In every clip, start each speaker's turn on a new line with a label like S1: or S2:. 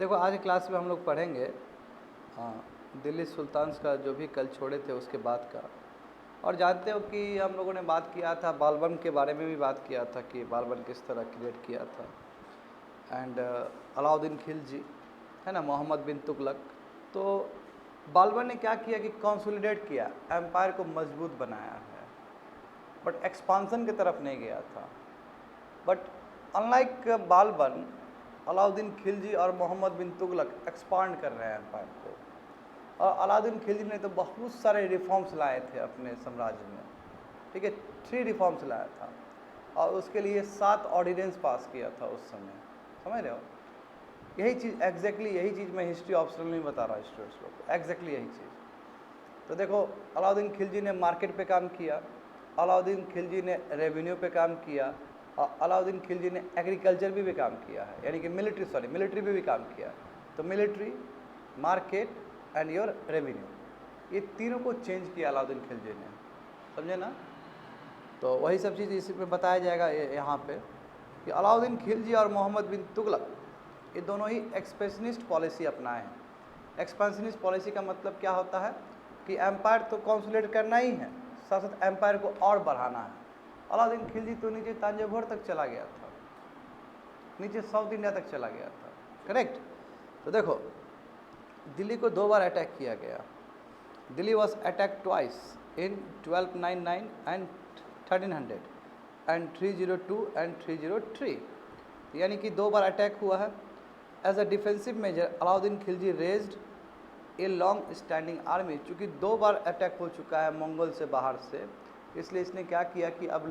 S1: देखो आज की क्लास में हम लोग पढ़ेंगे दिल्ली सुल्तान्स का जो भी कल छोड़े थे उसके बाद का। और जानते हो कि हम लोगों ने बात किया था बालबन के बारे में भी बात किया था कि बालबन किस तरह क्रिएट किया था। एंड अलाउद्दीन खिलजी है ना, मोहम्मद बिन तुगलक। तो बालबन ने क्या किया कि कंसोलिडेट किया, एम्पायर को मजबूत बनाया है, बट एक्सपांसन की तरफ नहीं गया था। बट अनलाइक बालबन, अलाउद्दीन खिलजी और मोहम्मद बिन तुगलक एक्सपांड कर रहे हैं एम्पायर को। और अलाउद्दीन खिलजी ने तो बहुत सारे रिफॉर्म्स लाए थे अपने साम्राज्य में, ठीक है, 3 रिफॉर्म्स लाया था और उसके लिए 7 ऑर्डिनेंस पास किया था उस समय, समझ रहे हो। यही चीज़ एग्जैक्टली यही चीज़ मैं हिस्ट्री ऑप्शनल में बता रहा हूँ स्टूडेंट्स लोग को, एग्जैक्टली यही चीज़। तो देखो अलाउद्दीन खिलजी ने मार्केट पे काम किया, अलाउद्दीन खिलजी ने रेवेन्यू पे काम किया, और अलाउद्दीन खिलजी ने एग्रीकल्चर भी काम किया है, यानी कि मिलिट्री पे भी काम किया है। तो military, market and your revenue, ये तीनों को चेंज किया अलाउद्दीन खिलजी ने, समझे ना। तो वही सब चीज़ इसमें बताया जाएगा यहाँ पे कि अलाउद्दीन खिलजी और मोहम्मद बिन तुगलक ये दोनों ही एक्सपेंशनिस्ट पॉलिसी अपनाए हैं। एक्सपेंशनिस्ट पॉलिसी का मतलब क्या होता है कि एम्पायर तो कंसोलिडेट करना ही है, साथ साथ एम्पायर को और बढ़ाना है। अलाउद्दीन खिलजी तो नीचे तांजोर तक चला गया था, नीचे साउथ इंडिया तक चला गया था, करेक्ट। तो देखो दिल्ली को 2 बार अटैक किया गया। Delhi was attack twice in 1299 and 1300 and 302 and 303, यानी कि 2 बार अटैक हुआ है। As a defensive measure Alauddin Khilji raised a long standing army. चूँकि 2 बार अटैक हो चुका है मंगोल से बाहर से, इसलिए इसने क्या किया कि अब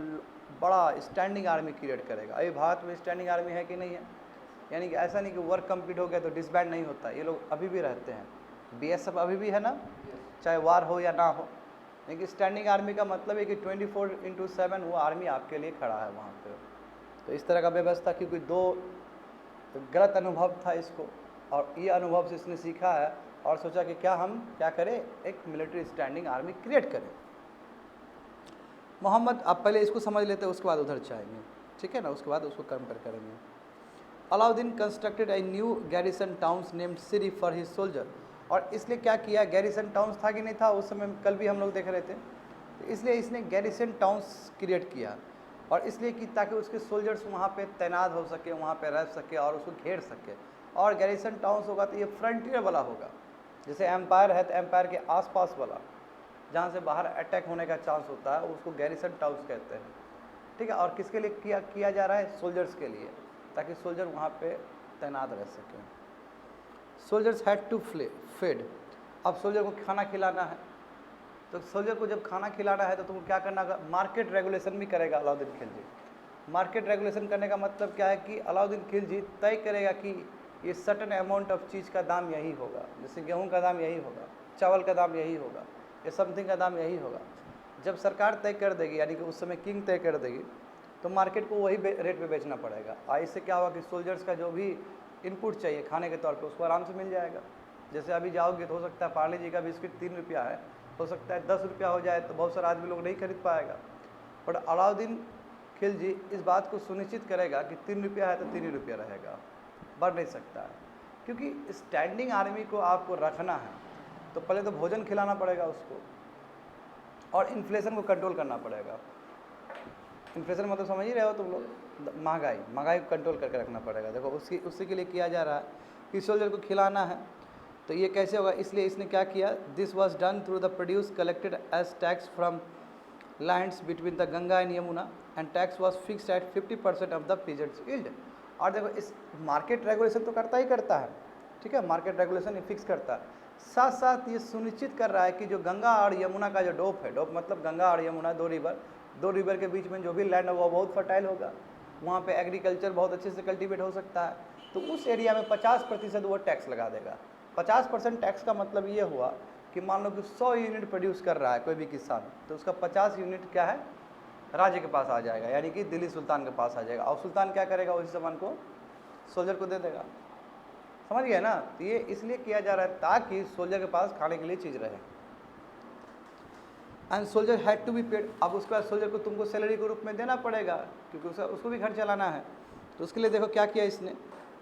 S1: बड़ा स्टैंडिंग आर्मी क्रिएट करेगा। अभी भारत में स्टैंडिंग आर्मी है कि नहीं है, यानी कि ऐसा नहीं कि वर्क कंप्लीट हो गया तो डिसबैंड नहीं होता, ये लोग अभी भी रहते हैं। बीएसएफ अभी भी है ना, चाहे वार हो या ना हो। लेकिन स्टैंडिंग आर्मी का मतलब है कि 24/7 वो आर्मी आपके लिए खड़ा है वहाँ पे। तो इस तरह का व्यवस्था, क्योंकि 2 गलत अनुभव था इसको, और ये अनुभव से इसने सीखा है और सोचा कि हम क्या करें, एक मिलिट्री स्टैंडिंग आर्मी क्रिएट करें। मोहम्मद, आप पहले इसको समझ लेते हैं उसके बाद उधर चाहेंगे, ठीक है ना, उसके बाद उसको कंपेयर करेंगे। Alauddin constructed a new garrison towns named Siri for his soldier. और इसलिए क्या किया, गैरिसन टाउन्स था कि नहीं था उस समय, कल भी हम लोग देख रहे थे। तो इसलिए इसने गैरिसन टाउन्स क्रिएट किया, और इसलिए कि ताकि उसके सोल्जर्स वहाँ पे तैनात हो सके, वहाँ पे रह सके और उसको घेर सके। और गैरिसन टाउन्स होगा तो ये फ्रंटियर वाला होगा, जैसे एम्पायर है तो एम्पायर के आसपास वाला, जहाँ से बाहर अटैक होने का चांस होता है, उसको गैरिसन टाउन्स कहते हैं, ठीक है। और किसके लिए किया जा रहा है, सोल्जर्स के लिए, ताकि सोल्जर वहाँ पे तैनात रह सकें। Soldiers had to fed. अब सोल्जर को खाना खिलाना है, तो सोल्जर को जब खाना खिलाना है तो तुमको क्या करना होगा, मार्केट रेगुलेशन भी करेगा अलाउद्दीन खिलजी। मार्केट रेगुलेशन करने का मतलब क्या है कि अलाउद्दीन खिलजी तय करेगा कि ये सर्टन अमाउंट ऑफ चीज़ का दाम यही होगा, जैसे गेहूँ का दाम यही होगा, चावल का दाम यही होगा, या समथिंग का दाम यही होगा। जब सरकार तय कर देगी, यानी कि उस समय किंग तय कर देगी, तो मार्केट को वही रेट पे बेचना पड़ेगा। और इससे क्या होगा कि सोल्जर्स का जो भी इनपुट चाहिए खाने के तौर पे उसको आराम से मिल जाएगा। जैसे अभी जाओगे तो हो सकता है पार्ले जी का बिस्किट 3 रुपया है, हो सकता है 10 रुपया हो जाए, तो बहुत सारे आदमी लोग नहीं खरीद पाएगा। बट अलाउद्दीन खिलजी इस बात को सुनिश्चित करेगा कि 3 रुपया है तो 3 ही रुपया रहेगा, बढ़ नहीं सकता है। क्योंकि स्टैंडिंग आर्मी को आपको रखना है तो पहले तो भोजन खिलाना पड़ेगा उसको, और इन्फ्लेशन को कंट्रोल करना पड़ेगा। इन्फ्लेशन मतलब समझ ही रहे हो तुम लोग, महंगाई को कंट्रोल करके रखना पड़ेगा। देखो उसी के लिए किया जा रहा है कि सोल्जर को खिलाना है। तो ये कैसे होगा, इसलिए इसने क्या किया, this was done through the produce collected as tax from lands between the Ganga and Yamuna, and tax was fixed at 50% of the peasants yield. और देखो इस मार्केट रेगुलेशन तो करता ही करता है, ठीक है, मार्केट रेगुलेशन ये फिक्स करता है, साथ साथ ये सुनिश्चित कर रहा है कि जो गंगा और यमुना का जो डोप है, डोप मतलब गंगा और यमुना, 2 रिवर के बीच में जो भी लैंड होगा वो बहुत फर्टाइल होगा, वहाँ पे एग्रीकल्चर बहुत अच्छे से कल्टीवेट हो सकता है। तो उस एरिया में 50% वो टैक्स लगा देगा। 50% टैक्स का मतलब ये हुआ कि मान लो कि 100 यूनिट प्रोड्यूस कर रहा है कोई भी किसान, तो उसका 50 यूनिट क्या है, राज्य के पास आ जाएगा, यानी कि दिल्ली सुल्तान के पास आ जाएगा। और सुल्तान क्या करेगा, उसी सामान को सोल्जर को दे देगा, समझ गए ना। तो ये इसलिए किया जा रहा है ताकि सोल्जर के पास खाने के लिए चीज़ रहे। And soldier had to be paid. अब उसके बाद सोल्जर को तुमको सैलरी के रूप में देना पड़ेगा, क्योंकि उसको भी घर चलाना है। तो उसके लिए देखो क्या किया इसने,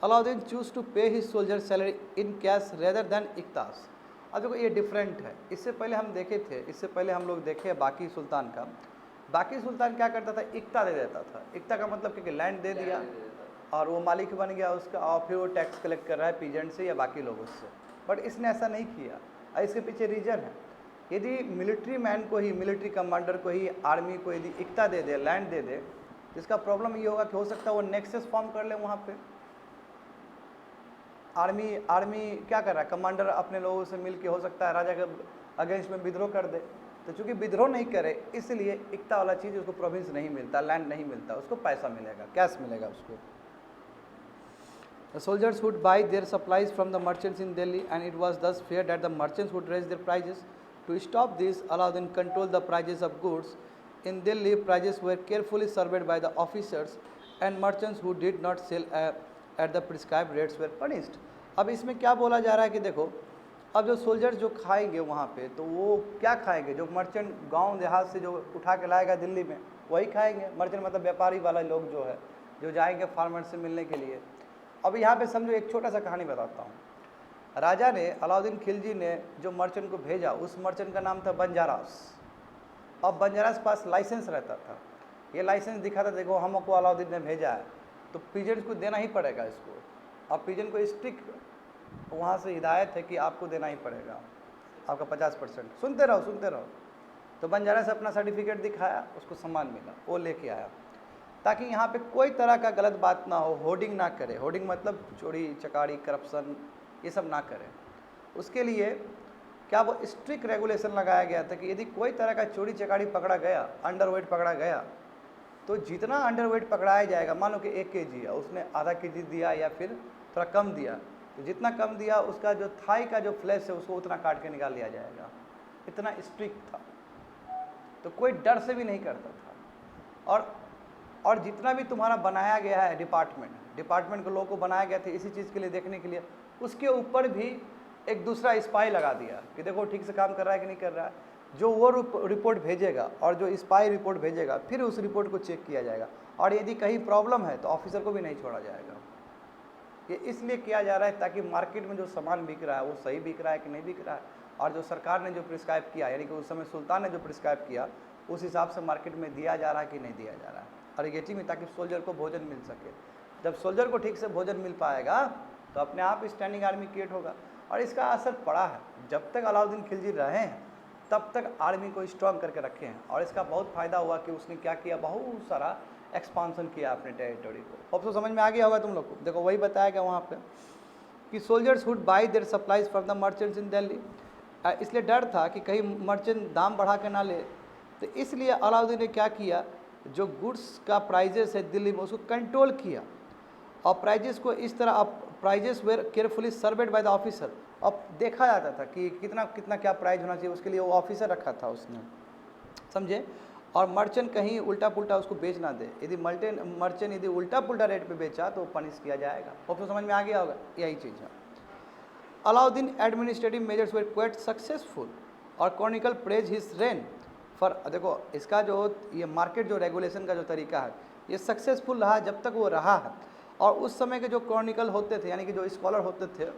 S1: Alauddin chose to pay his soldier salary in cash rather than इक्तास। अब देखो ये डिफरेंट है, इससे पहले हम देखे थे, इससे पहले हम लोग देखे बाकी सुल्तान का। बाकी सुल्तान क्या करता था, इक्ता दे देता था। इक्ता का मतलब कि लैंड दे दिया और वो मालिक बन गया उसका, और फिर वो टैक्स कलेक्ट कर रहा है पीजेंट से या बाकी लोगों से। बट इसने ऐसा नहीं किया, और इसके पीछे रीजन है। यदि मिलिट्री मैन को ही, मिलिट्री कमांडर को ही, आर्मी को यदि इक्ता दे दे, लैंड दे दे, तो इसका प्रॉब्लम ये होगा कि हो सकता है वो नेक्सस फॉर्म कर ले वहाँ पे। आर्मी क्या कर रहा है, कमांडर अपने लोगों से मिल के हो सकता है राजा के अगेंस्ट में विद्रोह कर दे। तो चूंकि विद्रोह नहीं करे इसलिए इक्ता वाला चीज़ उसको प्रोविंस नहीं मिलता, लैंड नहीं मिलता, उसको पैसा मिलेगा, कैश मिलेगा उसको। The soldiers would buy their supplies from the merchants in Delhi, and it was thus feared that the merchants would raise their prices. To stop this, Alauddin controlled the prices of goods. In Delhi, prices were carefully surveyed by the officers, and merchants who did not sell at the prescribed rates were punished. अब इसमें क्या बोला जा रहा है कि देखो, अब जो सोल्जर जो खाएंगे वहाँ पे, तो वो क्या खाएंगे, जो मर्चेंट गांव देहात से जो उठा के लाएगा दिल्ली में वही खाएंगे। मर्चेंट मतलब व्यापारी वाला लोग जो है, जो जाएंगे फार्मर से मिलने के लिए। अब यहाँ पे समझो, एक छोटा सा कहानी बताता हूँ। राजा ने, अलाउद्दीन खिलजी ने जो मर्चेंट को भेजा, उस मर्चेंट का नाम था बंजारास। अब बंजारास पास लाइसेंस रहता था, ये लाइसेंस दिखाता, देखो हमको अलाउद्दीन ने भेजा है, तो पीजेंट को देना ही पड़ेगा इसको। अब पीजेंट को स्ट्रिक्ट वहाँ से हिदायत है कि आपको देना ही पड़ेगा, आपका 50%। सुनते रहो। तो बंजारास अपना सर्टिफिकेट दिखाया, उसको सामान मिला, वो लेके आया, ताकि यहाँ पे कोई तरह का गलत बात ना हो, होर्डिंग ना करे। होर्डिंग मतलब चोरी चकारी, करप्शन, ये सब ना करे। उसके लिए क्या वो स्ट्रिक्ट रेगुलेशन लगाया गया था कि यदि कोई तरह का चोरी चकारी पकड़ा गया, अंडरवेट पकड़ा गया, तो जितना अंडरवेट पकड़ाया जाएगा, मान लो कि 1 kg है, उसने आधा kg दिया या फिर थोड़ा कम दिया, तो जितना कम दिया उसका जो थाई का जो फ्लैश है उसको उतना काट के निकाल लिया जाएगा। इतना स्ट्रिक्ट था, तो कोई डर से भी नहीं करता था। और जितना भी तुम्हारा बनाया गया है डिपार्टमेंट के लोगों को बनाया गया था इसी चीज़ के लिए, देखने के लिए, उसके ऊपर भी एक दूसरा स्पाई लगा दिया कि देखो ठीक से काम कर रहा है कि नहीं कर रहा है। जो वो रिपोर्ट भेजेगा और जो स्पाई रिपोर्ट भेजेगा, फिर उस रिपोर्ट को चेक किया जाएगा, और यदि कहीं प्रॉब्लम है तो ऑफिसर को भी नहीं छोड़ा जाएगा। ये इसलिए किया जा रहा है ताकि मार्केट में जो सामान बिक रहा है वो सही बिक रहा है कि नहीं बिक रहा है, और जो सरकार ने जो प्रिस्क्राइब किया, यानी कि उस समय सुल्तान ने जो प्रिस्क्राइब किया, उस हिसाब से मार्केट में दिया जा रहा है कि नहीं दिया जा रहा है। और ये में ताकि सोल्जर को भोजन मिल सके। जब सोल्जर को ठीक से भोजन मिल पाएगा तो अपने आप स्टैंडिंग आर्मी क्रिएट होगा, और इसका असर पड़ा है। जब तक अलाउद्दीन खिलजी रहे हैं तब तक आर्मी को स्ट्रॉन्ग करके रखे हैं, और इसका बहुत फ़ायदा हुआ कि उसने क्या किया, बहुत सारा एक्सपांसन किया अपने टेरिटरी को। अब तो समझ में आ गया होगा तुम लोग को। देखो वही बताया गया वहाँ पे कि soldiers would buy their supplies from the merchants in Delhi. इसलिए डर था कि कहीं मर्चेंट दाम बढ़ा के ना ले, तो इसलिए अलाउद्दीन ने क्या किया, जो गुड्स का प्राइजेस है दिल्ली में उसको कंट्रोल किया, और प्राइजेस को इस तरह, अब prices were carefully surveyed by the officer. अब देखा जाता था कि कितना कितना क्या प्राइस होना चाहिए, उसके लिए वो ऑफिसर रखा था उसने, समझे। और मर्चेंट कहीं उल्टा पुल्टा उसको बेच ना दे। यदि मर्चेंट यदि उल्टा पुल्टा रेट पे बेचा तो पनिश किया जाएगा। अब तो समझ में आ गया होगा, यही चीज़ है। Alauddin administrative measures were quite successful, और chronicle praise his reign for. देखो इसका जो ये मार्केट जो रेगुलेशन का जो तरीका है, ये सक्सेसफुल रहा जब तक वो रहा है। और उस समय के जो क्रॉनिकल होते थे, यानी कि जो स्कॉलर होते थे,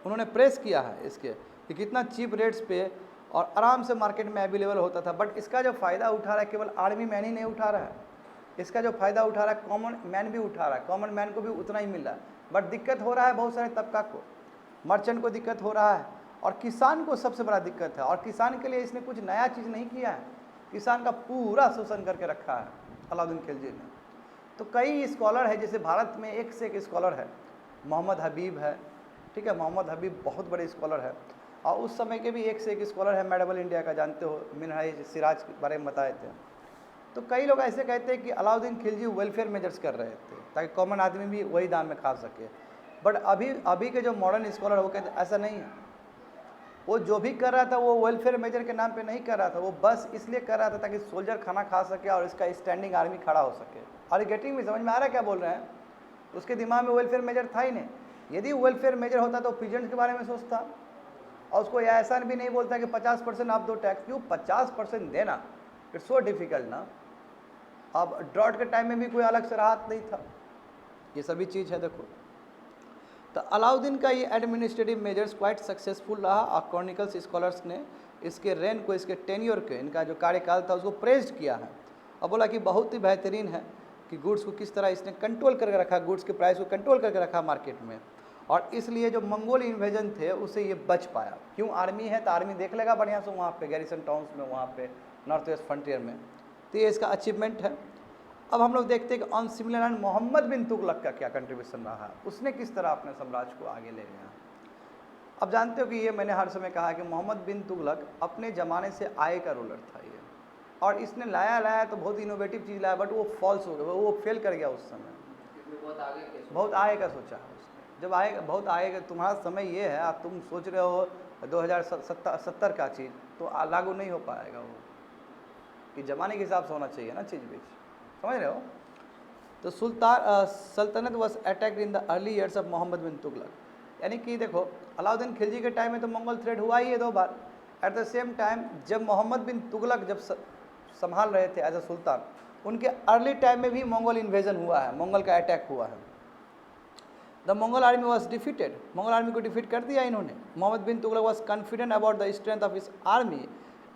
S1: उन्होंने प्रेस किया है इसके कि कितना चीप रेट्स पे और आराम से मार्केट में अवेलेबल होता था। बट इसका जो फ़ायदा उठा रहा है केवल आर्मी मैन ही नहीं उठा रहा है, इसका जो फ़ायदा उठा रहा है कॉमन मैन भी उठा रहा है। कॉमन मैन को भी उतना ही मिल रहा है, बट दिक्कत हो रहा है बहुत सारे तबका को। मर्चेंट को दिक्कत हो रहा है, और किसान को सबसे बड़ा दिक्कत है। और किसान के लिए इसने कुछ नया चीज़ नहीं किया है, किसान का पूरा शोषण करके रखा है अलाउद्दीन खिलजी ने। तो कई स्कॉलर है, जैसे भारत में एक से एक स्कॉलर है, मोहम्मद हबीब है, ठीक है, मोहम्मद हबीब बहुत बड़े स्कॉलर है। और उस समय के भी एक से एक स्कॉलर है, मेडेबल इंडिया का जानते हो, मिनहाज सिराज के बारे में बताए थे। तो कई लोग ऐसे कहते हैं कि अलाउद्दीन खिलजी वेलफेयर मेजर्स कर रहे थे ताकि कॉमन आदमी भी वही दाम में खा सके। बट अभी के जो मॉडर्न स्कॉलर वो कहते ऐसा नहीं है। वो जो भी कर रहा था वो वेलफेयर मेजर के नाम पे नहीं कर रहा था, वो बस इसलिए कर रहा था ताकि सोल्जर खाना खा सके और इसका स्टैंडिंग आर्मी खड़ा हो सके। और गेटिंग में समझ में आ रहा है क्या बोल रहे हैं? उसके दिमाग में वेलफेयर मेजर था ही नहीं। यदि वेलफेयर मेजर होता तो पीजेंट्स के बारे में सोचता, और उसको ऐसा भी नहीं बोलता कि 50% आप दो टैक्स। क्यों 50% देना, इट्स सो डिफिकल्ट ना। अब ड्रॉट के टाइम में भी कोई अलग से राहत नहीं था। ये सभी चीज़ है देखो। तो अलाउद्दीन का ये एडमिनिस्ट्रेटिव मेजर्स क्वाइट सक्सेसफुल रहा और क्रॉनिकल्स स्कॉलर्स ने इसके रेन को, इसके टेन्योर के, इनका जो कार्यकाल था उसको प्रेज्ड किया है और बोला कि बहुत ही बेहतरीन है कि गुड्स को किस तरह इसने कंट्रोल करके रखा, गुड्स के प्राइस को कंट्रोल करके रखा मार्केट में। और इसलिए जो मंगोल इन्वेजन थे उससे ये बच पाया। क्यों? आर्मी है तो आर्मी देख लेगा बढ़िया से वहाँ पे गैरिसन टाउन्स में, वहाँ पे नॉर्थ वेस्ट फ्रंटियर में। तो ये इसका अचीवमेंट है। अब हम लोग देखते हैं कि on similar and Mohammad bin Tughlaq का क्या कंट्रीब्यूशन रहा है, उसने किस तरह अपने साम्राज्य को आगे ले गया। अब जानते हो कि ये मैंने हर समय कहा कि मोहम्मद बिन तुगलक अपने ज़माने से आय का रूलर था ये, और इसने लाया तो बहुत इनोवेटिव चीज़ लाया, बट वो फॉल्स हो गया, वो फेल कर गया उस समय। बहुत आगे का सोचा है उसने। जब आएगा, बहुत आएगा, तुम्हारा समय ये है, आप तुम सोच रहे हो 2070 का चीज़, तो लागू नहीं हो पाएगा वो, कि ज़माने के हिसाब से होना चाहिए ना चीज़ भी, समझ रहे हो। तो सल्तनत was attacked in the early years of Mohammad bin Tughlaq, यानी कि देखो अलाउद्दीन खिलजी के टाइम में तो मंगोल थ्रेट हुआ ही है 2 बार। एट द सेम टाइम जब मोहम्मद बिन तुगलक जब संभाल रहे थे एज अ सुल्तान, उनके अर्ली टाइम में भी मंगोल इन्वेजन हुआ है, मंगोल का अटैक हुआ है। The Mongol army was defeated, Mongol army को डिफीट कर दिया इन्होंने। Mohammad bin Tughlaq was confident about the strength of his army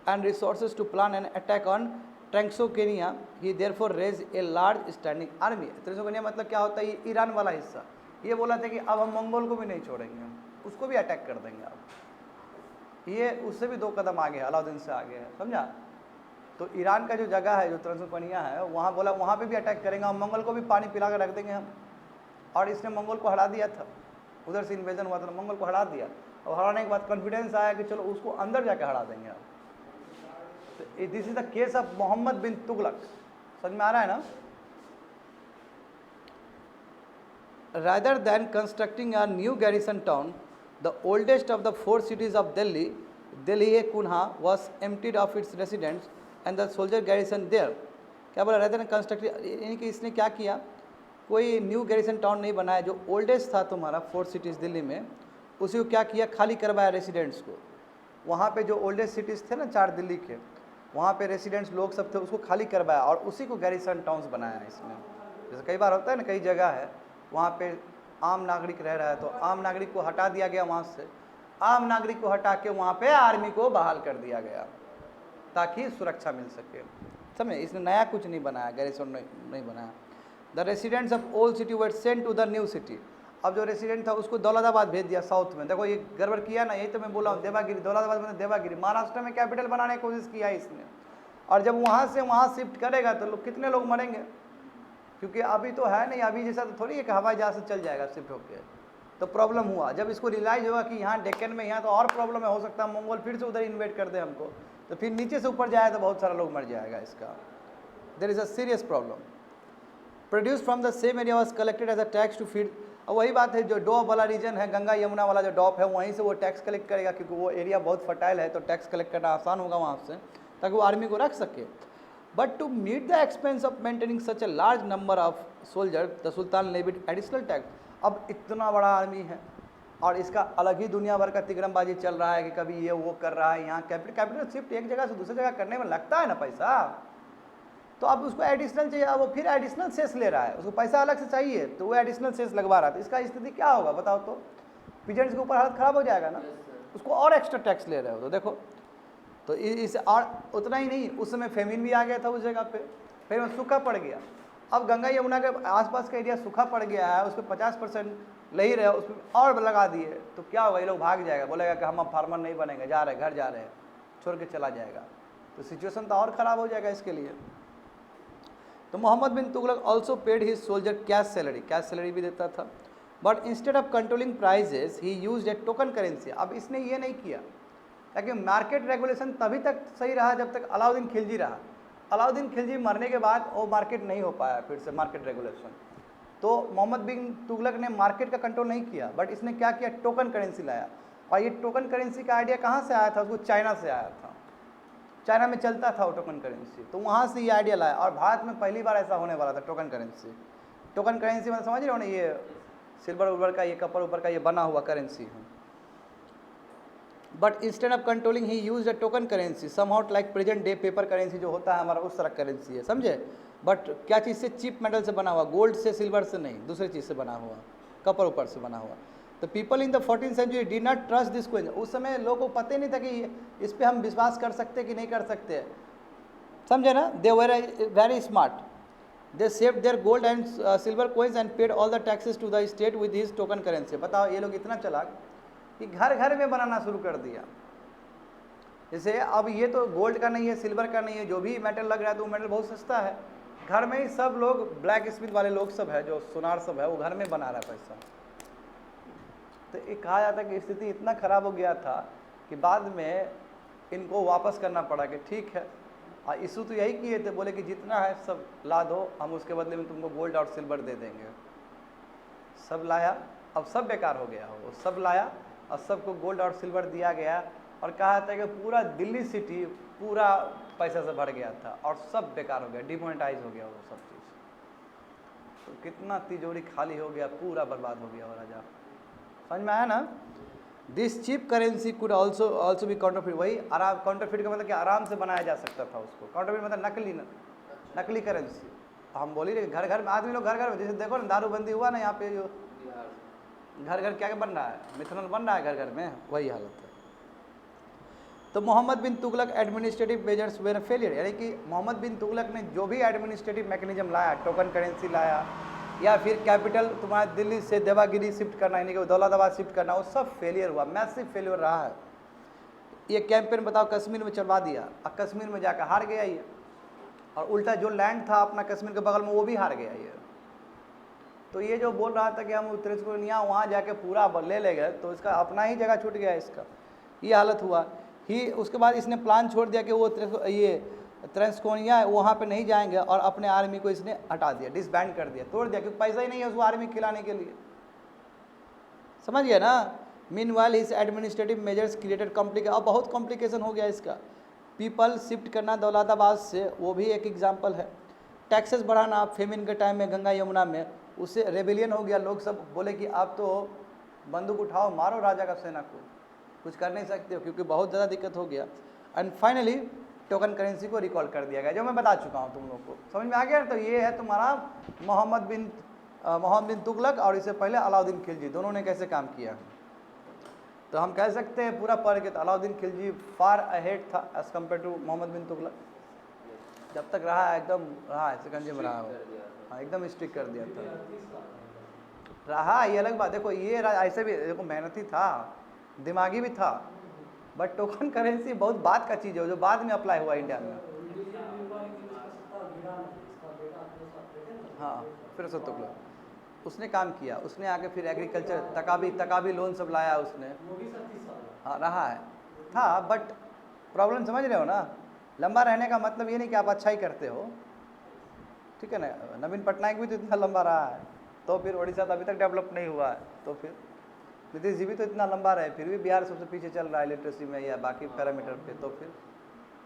S1: and resources to plan an attack on Transoxiana, he therefore raised a large standing army. Transoxiana मतलब क्या होता है? ये Iran वाला हिस्सा। ये बोला था कि अब हम मंगोल को भी नहीं छोड़ेंगे, उसको भी अटैक कर देंगे। अब ये उससे भी 2 कदम आगे है, अलाउद्दीन से आगे है, समझा। तो ईरान का जो जगह है, जो ट्रांसोपेनिया है, वहाँ बोला वहाँ पे भी अटैक करेंगे, और मंगोल को भी पानी पिला कर रख देंगे हम। और इसने मंगोल को हरा दिया था, उधर से इन्वेजन हुआ था, मंगोल को हरा दिया, और हराने के बाद कॉन्फिडेंस आया कि चलो उसको अंदर जाके हरा देंगे अब। तो this is the case of Mohammad bin Tughlaq. समझ में आ रहा है ना। Rather than constructing a new garrison town, the oldest of the 4 cities of Delhi, Delhi-e-Kunha, was emptied of its residents and the soldier garrison there. क्या बोला? rather than constructing, यानी कि इसने क्या किया, कोई न्यू गैरिसन टाउन नहीं बनाया, जो ओल्डेस्ट था तुम्हारा 4 सिटीज़ दिल्ली में, उसी को क्या किया, खाली करवाया रेसिडेंट्स को। वहाँ पे जो ओल्डेस्ट सिटीज़ थे ना 4 दिल्ली के, वहाँ पे रेसिडेंट्स लोग सब थे, उसको खाली करवाया और उसी को गैरिसन टाउन्स बनाया इसने। जैसे कई बार होता है ना, कई जगह है वहाँ पे आम नागरिक रह रहा है, तो आम नागरिक को हटा दिया गया वहाँ से, आम नागरिक को हटा के वहाँ पे आर्मी को बहाल कर दिया गया ताकि सुरक्षा मिल सके। समझे, इसने नया कुछ नहीं बनाया, गैरिसन नहीं बनाया। The residents of old city were sent to the new city. अब जो रेसिडेंट था उसको दौलताबाद भेज दिया, साउथ में। देखो ये गड़बड़ किया ना, यही तो मैं बोला हूँ, देवागिरी, दौलताबाद में देवागिरी, महाराष्ट्र में कैपिटल बनाने की कोशिश किया इसने। और जब वहाँ से वहाँ शिफ्ट करेगा तो कितने लोग मरेंगे, क्योंकि अभी तो है नहीं, अभी जैसा तो थोड़ी है कि हवाई जहाज से चल जाएगा शिफ्ट होकर। तो प्रॉब्लम हुआ जब इसको रियलाइज हुआ कि यहाँ डेक्कन में, यहाँ तो और प्रॉब्लम है, हो सकता है मंगोल फिर से उधर इन्वेट कर दे हमको, तो फिर नीचे से ऊपर जाए तो बहुत सारा लोग मर जाएगा इसका। There is a serious problem. Produce from the same area was collected as a tax to feed. और वही बात है, जो डॉप वाला रीजन है, गंगा यमुना वाला जो डॉप है, वहीं से वो टैक्स कलेक्ट करेगा, क्योंकि वो एरिया बहुत फर्टाइल है, तो टैक्स कलेक्ट करना आसान होगा वहाँ से, ताकि वो आर्मी को रख सके। But to meet the expense of maintaining such a large number of soldier, the sultan levied additional tax. अब इतना बड़ा आर्मी है और इसका अलग ही दुनिया भर का तिगड़मबाजी चल रहा है कि कभी ये वो कर रहा है, यहाँ कैपिटल शिफ्ट एक जगह से दूसरी जगह करने में लगता है ना पैसा, तो अब उसको एडिशनल चाहिए, वो फिर एडिशनल सेस ले रहा है, उसको पैसा अलग से चाहिए, तो वो एडिशनल सेस लगवा रहा था। इसका स्थिति क्या होगा बताओ तो? पीजेंट्स के ऊपर हालत खराब हो जाएगा ना, उसको और एक्स्ट्रा टैक्स ले रहे हो। तो देखो, तो इस और उतना ही नहीं, उस समय फेमिन भी आ गया था उस जगह पे, फिर सूखा पड़ गया। अब गंगा यमुना के आसपास का एरिया सूखा पड़ गया है, उस पर 50% ले ही रहे हो, उसमें और लगा दिए, तो क्या होगा, ये लोग भाग जाएगा, बोलेगा कि हम अब फार्मर नहीं बनेंगे, जा रहे घर जा रहे हैं, छोड़ के चला जाएगा, तो सिचुएशन तो और ख़राब हो जाएगा इसके लिए। तो Mohammad bin Tughlaq also paid his soldier cash salary भी देता था, but instead of controlling prices he used a token currency. अब इसने ये नहीं किया, ताकि मार्केट रेगुलेशन तभी तक सही रहा जब तक अलाउद्दीन खिलजी रहा। अलाउद्दीन खिलजी मरने के बाद वो मार्केट नहीं हो पाया फिर से मार्केट रेगुलेशन, तो मोहम्मद बिन तुगलक ने मार्केट का कंट्रोल नहीं किया, बट इसने क्या किया, टोकन करेंसी लाया। और ये टोकन करेंसी का आइडिया कहाँ से आया था, उसको चाइना से आया था, चाइना में चलता था वो टोकन करेंसी, तो वहाँ से ये आइडिया लाया, और भारत में पहली बार ऐसा होने वाला था टोकन करेंसी। टोकन करेंसी मतलब समझ रहे हो ना, ये सिल्वर उल्वर का, ये कपर ऊपर का ये बना हुआ करेंसी है। But instead of controlling he use a token currency somehow like present day paper currency जो होता है हमारा, उस तरह करेंसी है, समझे। बट क्या चीज़ से, चीप मेटल से बना हुआ, गोल्ड से सिल्वर से नहीं, दूसरे चीज़ से बना हुआ, कपर ऊपर से बना हुआ। तो people in the 14th century did not trust this coin. उस समय लोगों को पता ही नहीं था कि इस पे हम विश्वास कर सकते कि नहीं कर सकते, समझे ना। They were very smart, they saved their gold and silver coins and paid all the taxes to the state with his token currency. बताओ ये लोग इतना चालाक कि घर घर में बनाना शुरू कर दिया। जैसे अब ये तो गोल्ड का नहीं है, सिल्वर का नहीं है, जो भी मेटल लग रहा है तो वो मेटल बहुत सस्ता है, घर में ही सब लोग ब्लैक स्मिथ वाले लोग सब है, जो सुनार सब है, वो घर में बना रहा है पैसा। तो ये कहा जाता है कि स्थिति इतना खराब हो गया था कि बाद में इनको वापस करना पड़ा कि ठीक है, इशू तो यही किए थे, बोले कि जितना है सब ला दो, हम उसके बदले में तुमको गोल्ड और सिल्वर दे देंगे। सब लाया, अब सब बेकार हो गया, वो सब लाया और सबको गोल्ड और सिल्वर दिया गया, और कहा था कि पूरा दिल्ली सिटी पूरा पैसा से भर गया था और सब बेकार हो गया, डिमोनेटाइज हो गया वो सब चीज़। तो कितना तिजोरी खाली हो गया, पूरा बर्बाद हो गया वो राजा। समझ में आया ना। This cheap currency could also भी काउंटरफिट। वही आराम, काउंटरफिट का मतलब कि आराम से बनाया जा सकता था उसको। काउंटरफिट मतलब नकली करेंसी। हम बोली रहे घर घर में, आदमी लोग घर घर में, जैसे देखो ना दारूबंदी हुआ ना यहाँ पे, जो घर घर क्या बन रहा है, मिथेनॉल बन रहा है घर घर में, वही हालत है। तो Mohammad bin Tughlaq administrative measures were failure, यानी कि मोहम्मद बिन तुगलक ने जो भी एडमिनिस्ट्रेटिव मैकेनिज्म लाया, टोकन करेंसी लाया, या फिर कैपिटल तुम्हारा दिल्ली से देवागिरी शिफ्ट करना, यानी कि दौलताबाद शिफ्ट करना, वो सब फेलियर हुआ, मैसिव फेलियर रहा है। ये कैंपेन बताओ कश्मीर में चलवा दिया, अब कश्मीर में जाकर हार गया ये, और उल्टा जो लैंड था अपना कश्मीर के बगल में वो भी हार गया ये। तो ये जो बोल रहा था कि हम त्रिस्कुनिया वहाँ जाके पूरा ले ले गए, तो इसका अपना ही जगह छूट गया इसका, ये हालत हुआ ही। उसके बाद इसने प्लान छोड़ दिया कि वो ये त्रिस्कोनिया वहाँ पे नहीं जाएंगे, और अपने आर्मी को इसने हटा दिया, डिसबैंड कर दिया, तोड़ दिया, क्योंकि पैसा ही नहीं है उसको आर्मी खिलाने के लिए, समझ गया ना। Meanwhile his administrative measures created complication, अब बहुत कॉम्प्लिकेशन हो गया इसका। पीपल शिफ्ट करना दौलताबाद से, वो भी एक एग्जाम्पल है। टैक्सेस बढ़ाना फेमिन के टाइम में गंगा यमुना में, उससे रेबिलियन हो गया, लोग सब बोले कि आप तो बंदूक उठाओ, मारो राजा का सेना को, कुछ कर नहीं सकते हो, क्योंकि बहुत ज़्यादा दिक्कत हो गया। एंड फाइनली टोकन करेंसी को रिकॉल कर दिया गया, जो मैं बता चुका हूँ तुम लोग को, समझ में आ गया। तो ये है तुम्हारा मोहम्मद बिन तुगलक, और इससे पहले अलाउद्दीन खिलजी, दोनों ने कैसे काम किया। तो हम कह सकते हैं पूरा पढ़ के तो अलाउद्दीन खिलजी फार अहेड था as compare to Mohammad bin Tughlaq. जब तक रहा है एकदम रहा है, शिकंजे में रहा हो, हाँ एकदम स्ट्रिक्ट कर दिया था, रहा। ये अलग बात, देखो ये ऐसे भी देखो मेहनती था, दिमागी भी था, बट टोकन करेंसी बहुत बाद का चीज़ है, जो बाद में अप्लाई हुआ इंडिया में। हाँ फिर से तुगलक उसने काम किया, उसने आके फिर एग्रीकल्चर तकाबी लोन सब लाया उसने, हाँ रहा है था। बट प्रॉब्लम समझ रहे हो ना, लंबा रहने का मतलब ये नहीं कि आप अच्छा ही करते हो, ठीक है ना। नवीन पटनायक भी तो इतना लंबा रहा है, तो फिर उड़ीसा तो अभी तक डेवलप नहीं हुआ है, तो फिर नीतीश जी भी तो इतना लंबा रहे, फिर भी बिहार सबसे पीछे चल रहा है लिटरेसी में या बाकी पैरामीटर पे। तो फिर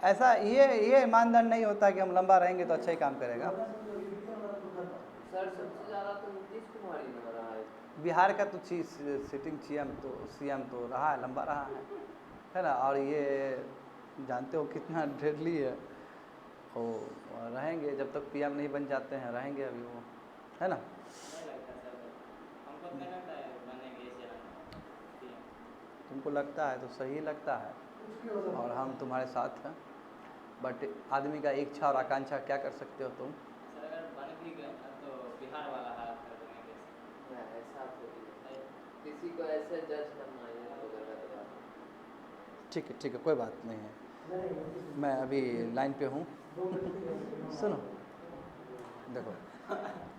S1: ऐसा ये मानदंड नहीं होता कि हम लंबा रहेंगे तो अच्छा ही काम करेगा।
S2: सर सबसे ज़्यादा तो नीतीश कुमार ही लग रहा है,
S1: बिहार का तो सिटिंग सीएम तो रहा है, लंबा रहा है ना। और ये जानते हो कितना डेडली है, वो रहेंगे जब तक पीएम नहीं बन जाते हैं, रहेंगे अभी वो, है ना। तुमको लगता है तो सही लगता है, और हम तुम्हारे साथ हैं, बट आदमी का इच्छा और आकांक्षा क्या कर सकते हो तुम।
S2: सर अगर बन भी गया तो बिहार वाला हाल कर देंगे, ऐसा तो किसी को ऐसे जज करना है तो गलत बात है।
S1: ठीक है कोई बात नहीं है, मैं अभी लाइन पे हूँ। सुनो देखो,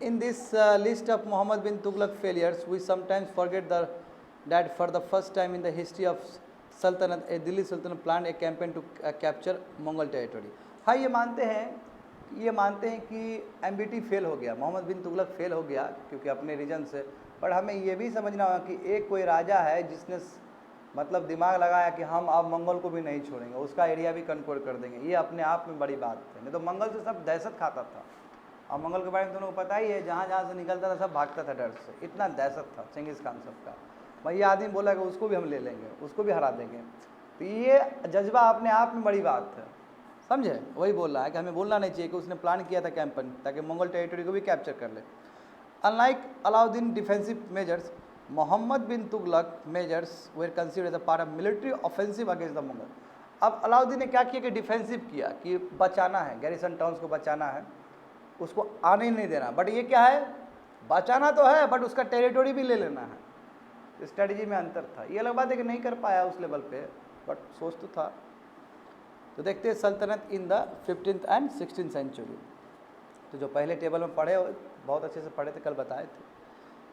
S1: in this list of Mohammad bin Tughlaq failures we sometimes forget that for the first time in the history of Sultanate, a Delhi Sultanate planned a campaign to capture Mongol territory। हाँ ये मानते हैं कि MBT फेल हो गया, मोहम्मद बिन तुगलक फेल हो गया क्योंकि अपने रीजन से। पर हमें ये भी समझना होगा कि एक कोई राजा है जिसने मतलब दिमाग लगाया कि हम अब मंगोल को भी नहीं छोड़ेंगे, उसका एरिया भी कंट्रोल कर देंगे, ये अपने आप में बड़ी बात है। नहीं तो मंगल से सब दहशत खाता था, और मंगल के बारे में तुमको पता ही है, जहाँ से निकलता था सब भागता था डर से, इतना दहशत था चंगेज़ खान सबका। भाई ये आदमी बोला कि उसको भी हम ले लेंगे, उसको भी हरा देंगे। तो ये जज्बा अपने आप में बड़ी बात है, समझे। वही बोल रहा है कि हमें बोलना नहीं चाहिए कि उसने प्लान किया था कैंपेन ताकि मंगोल टेरिटरी को भी कैप्चर कर ले। Unlike Alauddin defensive measures, Muhammad bin Tughlaq measures were considered as a part of military offensive against the Mughal. अब अलाउद्दीन ने क्या किया कि डिफेंसिव किया, कि बचाना है, गैरिसन टाउन्स को बचाना है, उसको आने ही नहीं देना। बट ये क्या है, बचाना तो है बट उसका टेरिटोरी भी ले लेना है। स्ट्रेटजी में अंतर था। ये अलग बात है कि नहीं कर पाया उस लेवल पे, बट सोच तो था। तो देखते हैं सल्तनत in the 15th and 16th century. तो जो पहले टेबल में पढ़े बहुत अच्छे से पढ़े थे, कल बताए थे।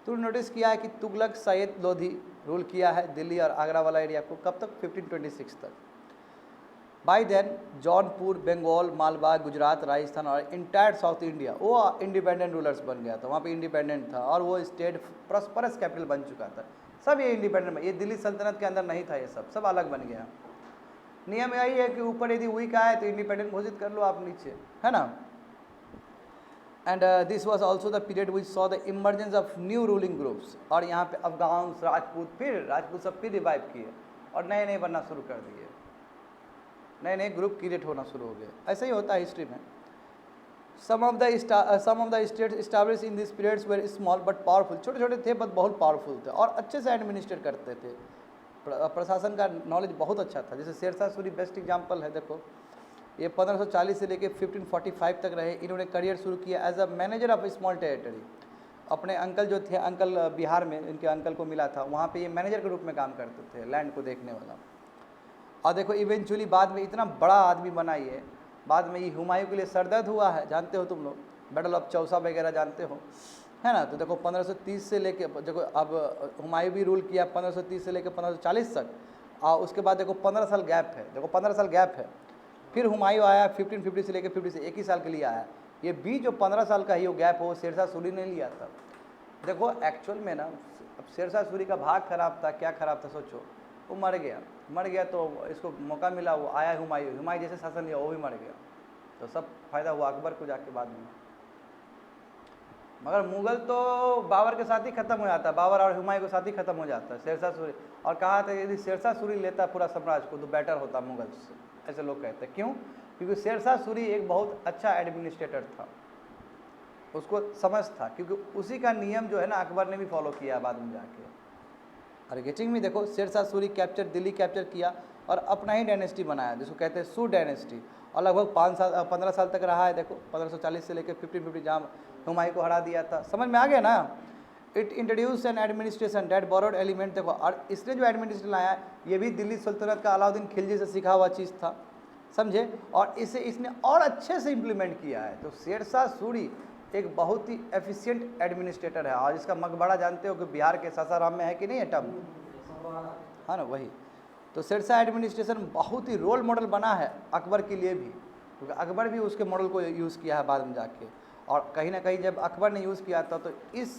S1: तो नोटिस किया है कि तुगलक सैयद लोधी रूल किया है दिल्ली और आगरा वाला एरिया को, कब तक, 1526 तक। बाई देन जौनपुर, बंगाल, मालवा, गुजरात, राजस्थान और इंटायर साउथ इंडिया वो इंडिपेंडेंट रूलर्स बन गया था। वहाँ पे इंडिपेंडेंट था और वो स्टेट प्रॉस्परस कैपिटल बन चुका था। सब ये इंडिपेंडेंट, ये दिल्ली सल्तनत के अंदर नहीं था, ये सब अलग बन गया। नियम यही है कि ऊपर यदि वीक आए तो इंडिपेंडेंट घोषित कर लो आप नीचे, है ना। And this was also the period which saw the emergence of new ruling groups. और यहाँ पे अफगान, राजपूत सब फिर रिवाइव किए और नए नए बनना शुरू कर दिए, नए नए ग्रुप क्रिएट होना शुरू हो गए। ऐसा ही होता है हिस्ट्री में। Some of the states establish in this periods were small but powerful, छोटे छोटे थे बट बहुत पावरफुल थे और अच्छे से एडमिनिस्ट्रेट करते थे। प्रशासन का नॉलेज बहुत अच्छा था। जैसे शेरशाह सूरी बेस्ट एग्जाम्पल है। देखो ये 1540 से लेकर 1545 तक रहे। इन्होंने करियर शुरू किया as a manager of small territory. अपने अंकल जो थे, अंकल बिहार में इनके अंकल को मिला था, वहाँ पे ये मैनेजर के रूप में काम करते थे, लैंड को देखने वाला। और देखो इवेंचुअली बाद में इतना बड़ा आदमी बना ये, बाद में ये हुमायूं के लिए सरदर्द हुआ है, जानते हो तुम लोग, बैटल ऑफ चौसा वगैरह जानते हो, है ना। तो देखो 1530 से लेके, देखो अब हुमायूं भी रूल किया 1530 से लेकर 1540 तक, और उसके बाद देखो 15 साल गैप है, देखो 15 साल गैप है। फिर हुमायूं आया 1550 से लेकर 50 से, एक ही साल के लिए आया। ये बीच जो 15 साल का ही वो गैप हो, शेरशाह सूरी ने लिया था। देखो एक्चुअल में ना, अब शेरशाह सूरी का भाग खराब था, क्या खराब था सोचो, वो मर गया तो इसको मौका मिला, वो आया हुमायूं जैसे शासन लिया, वो भी मर गया, तो सब फायदा हुआ अकबर को जाके बाद में। मगर मुगल तो बाबर के साथ ही खत्म हो जाता है, बाबर और हुमायूं के साथ ही खत्म हो जाता है शेरशाह सूरी। और कहा था यदि शेरशाह सूरी लेता पूरा साम्राज्य को तो बेटर होता मुगल से, ऐसे लोग कहते हैं। क्यों? क्योंकि शेरशाह सूरी एक बहुत अच्छा एडमिनिस्ट्रेटर था, उसको समझ था, क्योंकि उसी का नियम जो है ना अकबर ने भी फॉलो किया बाद में जाके। और गेटिंग में देखो शेरशाह सूरी दिल्ली कैप्चर किया और अपना ही डायनेस्टी बनाया, जिसको कहते हैं सू डायनेस्टी, और लगभग 15 साल तक रहा है। देखो 1540 से लेकर 1550 जहाँ हुमायूं को हरा दिया था। समझ में आ गया ना। It introduce N administration that borrowed element. देखो और इसने जो एडमिनिस्ट्रेशन लाया ये भी दिल्ली सल्तनत का अलाउद्दीन खिलजी से सीखा हुआ चीज़ था, समझे, और इसे इसने और अच्छे से इम्प्लीमेंट किया है। तो शेरशाह सूरी एक बहुत ही एफिशिएंट एडमिनिस्ट्रेटर है। और इसका मकबरा जानते हो कि बिहार के सासाराम में है कि नहीं है, टम, हाँ ना, वही। तो शेरशाह एडमिनिस्ट्रेशन बहुत ही रोल मॉडल बना है अकबर के लिए भी, क्योंकि अकबर भी उसके मॉडल को यूज़ किया है बाद में जाके। और कहीं ना कहीं जब अकबर ने यूज़ किया था तो इस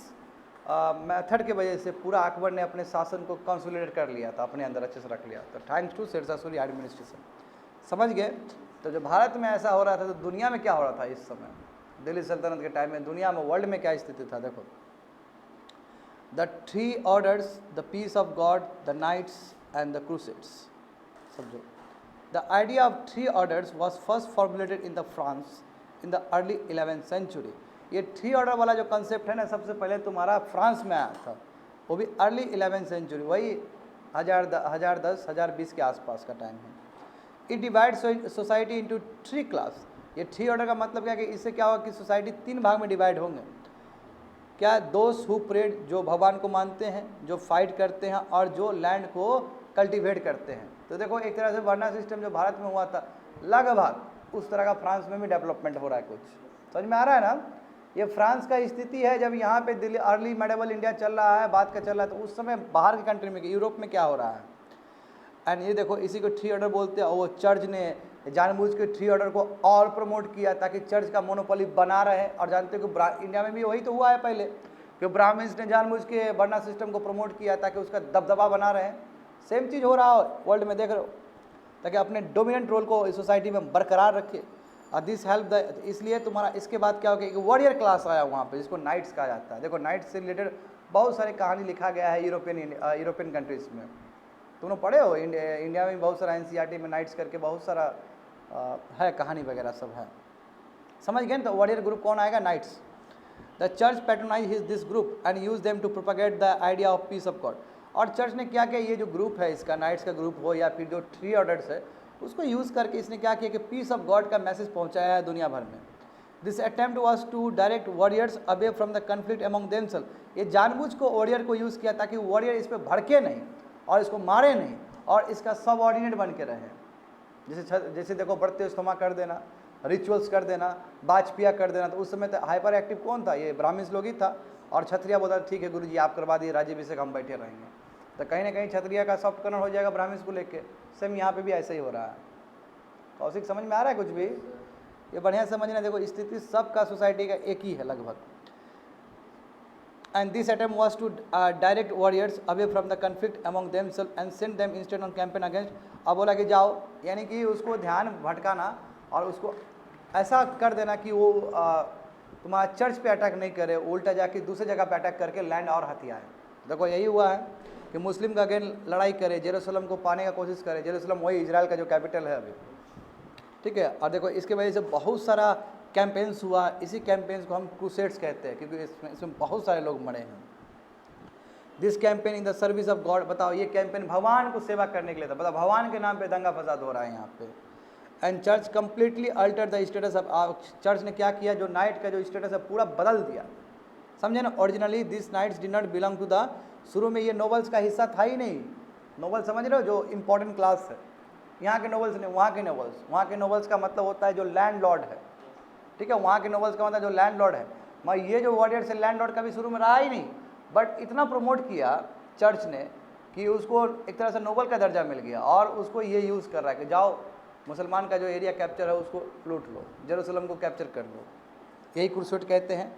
S1: मेथड के वजह से पूरा अकबर ने अपने शासन को कंसोलिडेट कर लिया था, अपने अंदर अच्छे से रख लिया था, thanks to Sher Shah Suri administration. समझ गए। तो जब भारत में ऐसा हो रहा था तो दुनिया में क्या हो रहा था इस समय, दिल्ली सल्तनत के टाइम में दुनिया में, वर्ल्ड में क्या स्थिति था। देखो the 3 orders, the peace of God, the knights and the crusades. समझो, the idea of 3 orders was first formulated in the France in the early 11th century. ये 3 ऑर्डर वाला जो कंसेप्ट है ना, सबसे पहले तुम्हारा फ्रांस में आया था, वो भी अर्ली 11th सेंचुरी, वही 1010-1020 के आसपास का टाइम है। It divide society into 3 class. ये 3 ऑर्डर का मतलब क्या है कि इससे क्या होगा कि सोसाइटी 3 भाग में डिवाइड होंगे। क्या? दोस्त हु प्रेड, जो भगवान को मानते हैं, जो फाइट करते हैं, और जो लैंड को कल्टीवेट करते हैं। तो देखो एक तरह से वर्ना सिस्टम जो भारत में हुआ था लगभग उस तरह का फ्रांस में भी डेवलपमेंट हो रहा है। कुछ समझ में आ रहा है ना। ये फ्रांस का स्थिति है जब यहाँ पे दिल्ली अर्ली मेडिवल इंडिया चल रहा है, बात का चल रहा है, तो उस समय बाहर के कंट्री में, यूरोप में क्या हो रहा है। एंड ये देखो इसी को 3 ऑर्डर बोलते हैं। और वो चर्च ने जानबूझ के 3 ऑर्डर को और प्रमोट किया ताकि चर्च का मोनोपोली बना रहे। और जानते हो कि इंडिया में भी वही तो हुआ है पहले, कि ब्राह्मण्स ने जानबूझ के वर्ना सिस्टम को प्रमोट किया ताकि उसका दबदबा बना रहे। सेम चीज़ हो रहा हो वर्ल्ड में, देख रहे हो, ताकि अपने डोमिनेंट रोल को इस सोसाइटी में बरकरार रखे। और दिस हेल्प द, इसलिए तुम्हारा इसके बाद क्या हो गया, एक वॉरियर क्लास आया वहाँ पे, जिसको नाइट्स कहा जाता है। देखो नाइट्स से रिलेटेड बहुत सारी कहानी लिखा गया है यूरोपियन कंट्रीज़ में। तुम लोग पढ़े हो, इंडिया में बहुत सारा NCERT में नाइट्स करके बहुत सारा है, कहानी वगैरह सब है। समझ गए ना। तो वॉरियर ग्रुप कौन आएगा? Knights. The church patronize this group and use them to propagate the idea of peace of God. और चर्च ने क्या किया, ये जो ग्रुप है इसका, नाइट्स का ग्रुप हो या फिर जो 3 ऑर्डर्स है, उसको यूज़ करके इसने क्या किया कि पीस ऑफ गॉड का मैसेज पहुंचाया है दुनिया भर में। This attempt was to direct warriors away from the conflict among themselves. ये जानबूझ को वॉरियर को यूज़ किया ताकि वॉरियर इस पर भड़के नहीं और इसको मारे नहीं और इसका सब ऑर्डिनेट बन के रहे। जैसे देखो बढ़ते इस्तेमा कर देना, रिचुअल्स कर देना, बाजपिया कर देना, तो उस समय तो हाइपर एक्टिव कौन था, ये ब्राह्मण्स लोग ही था। और क्षत्रिय बोला ठीक है गुरु जी आप करवा दिए राज्याभिषेक, हम बैठे रहेंगे। तो कहीं ना कहीं क्षत्रिय का सॉफ्ट कॉर्नर हो जाएगा ब्राह्मण्स को लेके। सेम यहाँ पे भी ऐसे ही हो रहा है। कौशिक समझ में आ रहा है कुछ भी? ये बढ़िया समझना। देखो स्थिति सबका सोसाइटी का एक ही है लगभग। And this attempt was to direct warriors away from the conflict among themselves and send them instead on campaign against. अब बोला कि जाओ, यानी कि उसको ध्यान भटकाना और उसको ऐसा कर देना कि वो तुम्हारा चर्च पे अटैक नहीं करे, उल्टा जाके दूसरी जगह पे अटैक करके लैंड और हथियाए। देखो यही हुआ है कि मुस्लिम का अगेंस्ट लड़ाई करे, जेरूसलम को पाने का कोशिश करे। जेरूसलम वही इजराइल का जो कैपिटल है अभी, ठीक है। और देखो इसके वजह से बहुत सारा कैंपेन्स हुआ। इसी कैंपेन्स को हम क्रूसेड्स कहते हैं क्योंकि इसमें बहुत सारे लोग मरे हैं। This campaign in the service of God. बताओ ये कैंपेन भगवान को सेवा करने के लिए था। बताओ भगवान के नाम पे दंगा फसाद हो रहा है यहाँ पे। And church completely alter the status of, church ने क्या किया, जो नाइट का जो स्टेटस है पूरा बदल दिया। समझे ना? Originally this knights did not belong to the, शुरू में ये नोबल्स का हिस्सा था ही नहीं। नोबल समझ रहे हो, जो इंपॉर्टेंट क्लास है, यहाँ के नोबल्स नहीं, वहाँ के नोबल्स। वहाँ के नोबल्स का मतलब होता है जो लैंड लॉर्ड है, ठीक है। वहाँ के नोबल्स का मतलब जो लैंड लॉर्ड है। मगर ये जो वॉरियर्स है लैंड लॉर्ड का भी शुरू में रहा ही नहीं, बट इतना प्रमोट किया चर्च ने कि उसको एक तरह से नोबल का दर्जा मिल गया। और उसको ये यूज़ कर रहा है कि जाओ मुसलमान का जो एरिया कैप्चर है उसको लूट लो, जेरूसलम को कैप्चर कर लो। यही क्रूसेड कहते हैं।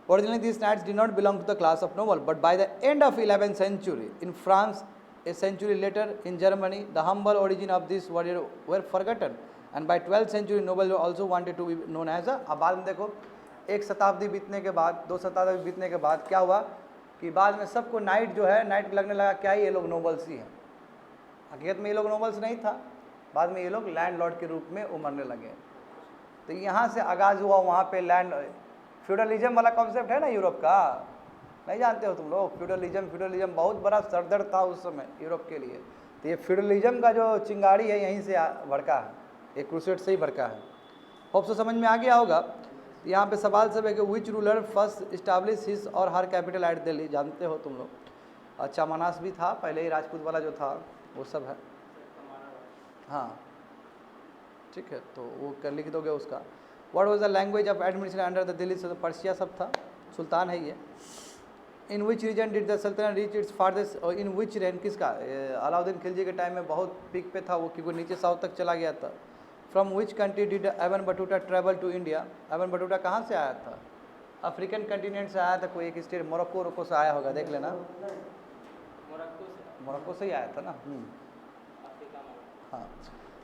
S1: Originally this knights did not belong to the class of noble, but by the end of 11th century in France, a century later in Germany, the humble origin of this warrior were forgotten, and by 12th century nobles also wanted to be known as a। अब बाद में देखो एक शताब्दी बीतने के बाद, 2 शताब्दी बीतने के बाद क्या हुआ कि बाद में सबको नाइट जो है, नाइट लगने लगा क्या ये लोग नोबल्स ही हैं। हकीकत में ये लोग नोबल्स नहीं था, बाद में ये लोग लैंड लॉर्ड के रूप में उमरने लगे। तो यहाँ से आगाज़ हुआ वहाँ पे लैंड फ्यूडलिज्म वाला कॉन्सेप्ट है ना यूरोप का, नहीं जानते हो तुम लोग? फ्यूडलिज्म बहुत बड़ा सरदर्द था उस समय यूरोप के लिए। तो ये फ्यूडलिज्म का जो चिंगारी है यहीं से भड़का है, एक क्रूसेड से ही भड़का है। होप सो समझ में आ गया होगा। यहाँ पे सवाल सब है कि which ruler first establish his और हर कैपिटल एट दिल्ली। जानते हो तुम लोग? अच्छा मनास भी था पहले ही, राजपूत वाला जो था वो सब है, हाँ ठीक है। तो वो कर लिख दोगे उसका। What was the language of administration under the Delhi? Persia सब था, सुल्तान है ये। इन विच रीजन डिड द सल्तनत रीच इट्स फारदेस्ट? इन विच रेन, किसका? अलाउद्दीन खिलजी के टाइम में बहुत पीक पे था वो, क्योंकि नीचे साउथ तक चला गया था। From which country did Ibn Battuta travel to India? Ibn Battuta कहाँ से आया था? अफ्रीकन कंटिनेंट से आया था, कोई एक स्टेट मोरक्को से आया होगा, देख लेना। मोरक्को से ही आया था ना। हाँ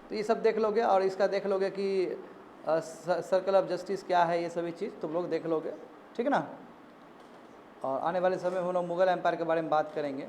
S1: तो ये सब देख लोगे और इसका देख लोगे कि सर्कल ऑफ जस्टिस क्या है, ये सभी चीज़ तुम लोग देख लोगे, ठीक है ना। और आने वाले समय में हम लोग मुगल एम्पायर के बारे में बात करेंगे।